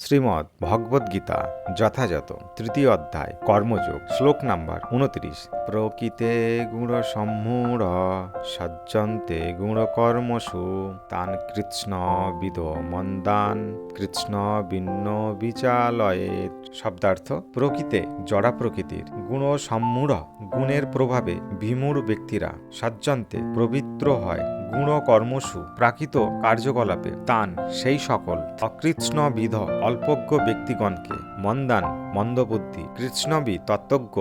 শ্রীমদ্ ভগবদ্গীতা যথাযথ তৃতীয় অধ্যায় কর্মযোগ শ্লোক নাম্বার 29। প্রকৃতে গুণ সম্মূঢ় সজ্জন্তে গুণ কর্মসু তান কৃষ্ণ বিদ মন্দান কৃষ্ণ ভিন্ন বিচালয়েত। শব্দার্থ: প্রকৃতে জড়া প্রকৃতির গুণ সম্মূঢ় গুণের প্রভাবে বিমূঢ় ব্যক্তিরা সজ্জন্তে পবিত্র হয় গুণ কর্মসু প্রাকৃত কার্যকলাপে তান সেই সকল অকৃষ্ণবিধ অল্পজ্ঞ ব্যক্তিগণকে মন্দান মন্দবুদ্ধি কৃষ্ণবিদ তত্ত্বজ্ঞ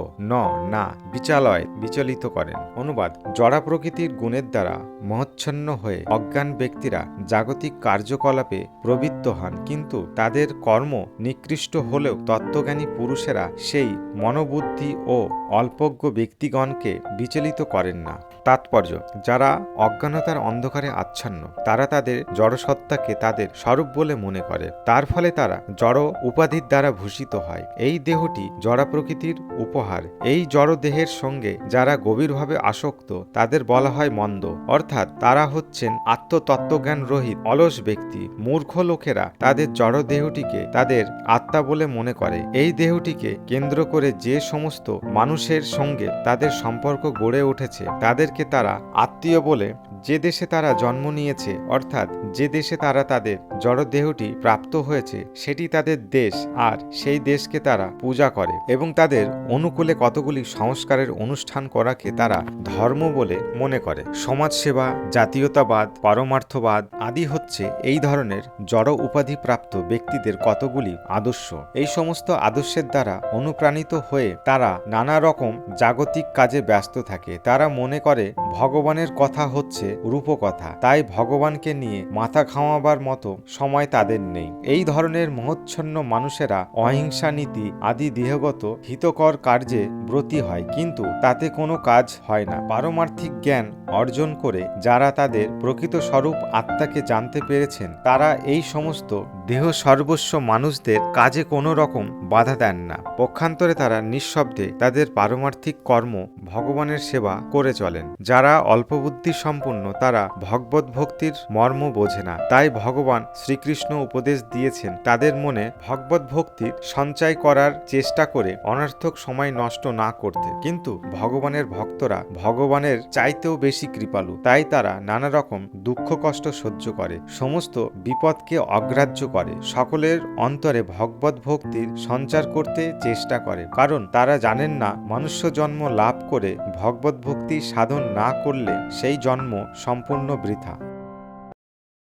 না বিচালয় বিচলিত করেন। অনুবাদ: জড়া প্রকৃতির গুণের দ্বারা মোহাচ্ছন্ন হয়ে অজ্ঞান ব্যক্তিরা জাগতিক কার্যকলাপে প্রবৃত্ত হন, কিন্তু তাদের কর্ম নিকৃষ্ট হলেও তত্ত্বজ্ঞানী পুরুষেরা সেই মনোবুদ্ধি ও অল্পজ্ঞ ব্যক্তিগণকে বিচলিত করেন না। তাৎপর্য: যারা অজ্ঞানতার অন্ধকারে আচ্ছন্ন তারা তাদের জড়সত্তাকে তাদের স্বরূপ বলে মনে করে, তার ফলে তারা জড় উপাধির দ্বারা ভূষিত হয়। এই দেহটি জড়া প্রকৃতির উপহার। এই জড় দেহের সঙ্গে যারা গভীরভাবে আসক্ত তাদের বলা হয় মন্দ, অর্থাৎ তারা হচ্ছেন আত্মতত্ত্বজ্ঞান রহিত অলস ব্যক্তি। মূর্খ লোকেরা তাদের জড় দেহটিকে তাদের আত্মা বলে মনে করে। এই দেহটিকে কেন্দ্র করে যে সমস্ত মানুষের সঙ্গে তাদের সম্পর্ক গড়ে উঠেছে তাদেরকে তারা আত্মীয় বলে। যে দেশে তারা জন্ম নিয়েছে, অর্থাৎ যে দেশে তারা তাদের জড়দেহটি প্রাপ্ত হয়েছে সেটি তাদের দেশ, আর সেই দেশকে তারা পূজা করে এবং তাদের অনুকূলে কতগুলি সংস্কারের অনুষ্ঠান করাকে তারা ধর্ম বলে মনে করে। সমাজসেবা, জাতীয়তাবাদ, পারমার্থবাদ আদি হচ্ছে এই ধরনের জড় উপাধিপ্রাপ্ত ব্যক্তিদের কতগুলি আদর্শ। এই সমস্ত আদর্শের দ্বারা অনুপ্রাণিত হয়ে তারা নানা রকম জাগতিক কাজে ব্যস্ত থাকে। তারা মনে করে ভগবানের কথা হচ্ছে রূপকথা, তাই ভগবানকে নিয়ে মাথা ঘামাবার মতো সময় তাদের নেই। এই ধরনের মোহচ্ছন্ন মানুষেরা অহিংসা নীতি আদি দেহগত হিতকর কার্যে ব্রতী হয়, কিন্তু তাতে কোনো কাজ হয় না। পারমার্থিক জ্ঞান অর্জন করে যারা তাদের প্রকৃত স্বরূপ আত্মাকে জানতে পেরেছেন তারা এই সমস্ত দেহ সর্বস্ব মানুষদের কাজে কোনো রকম বাধা দেন না। পক্ষান্তরে তারা নিঃশব্দে তাদের পারমার্থিক কর্ম ভগবানের সেবা করে চলেন। যারা অল্পবুদ্ধি সম্পন্ন তারা ভগবত ভক্তির মর্ম বোঝে না, তাই ভগবান শ্রীকৃষ্ণ উপদেশ দিয়েছেন তাদের মনে ভগবত ভক্তির সঞ্চয় করার চেষ্টা করে অনর্থক সময় নষ্ট না করতে। কিন্তু ভগবানের ভক্তরা ভগবানের চাইতেও বেশি কৃপালু, তাই তারা নানা রকম দুঃখ কষ্ট সহ্য করে, সমস্ত বিপদকে অগ্রাহ্য করে, সকলের অন্তরে ভগবত ভক্তির সঞ্চার করতে চেষ্টা করে, কারণ তারা জানেন না মনুষ্য জন্ম লাভ করে ভগবত ভক্তি সাধন না করলে সেই জন্ম সম্পূর্ণ বৃথা।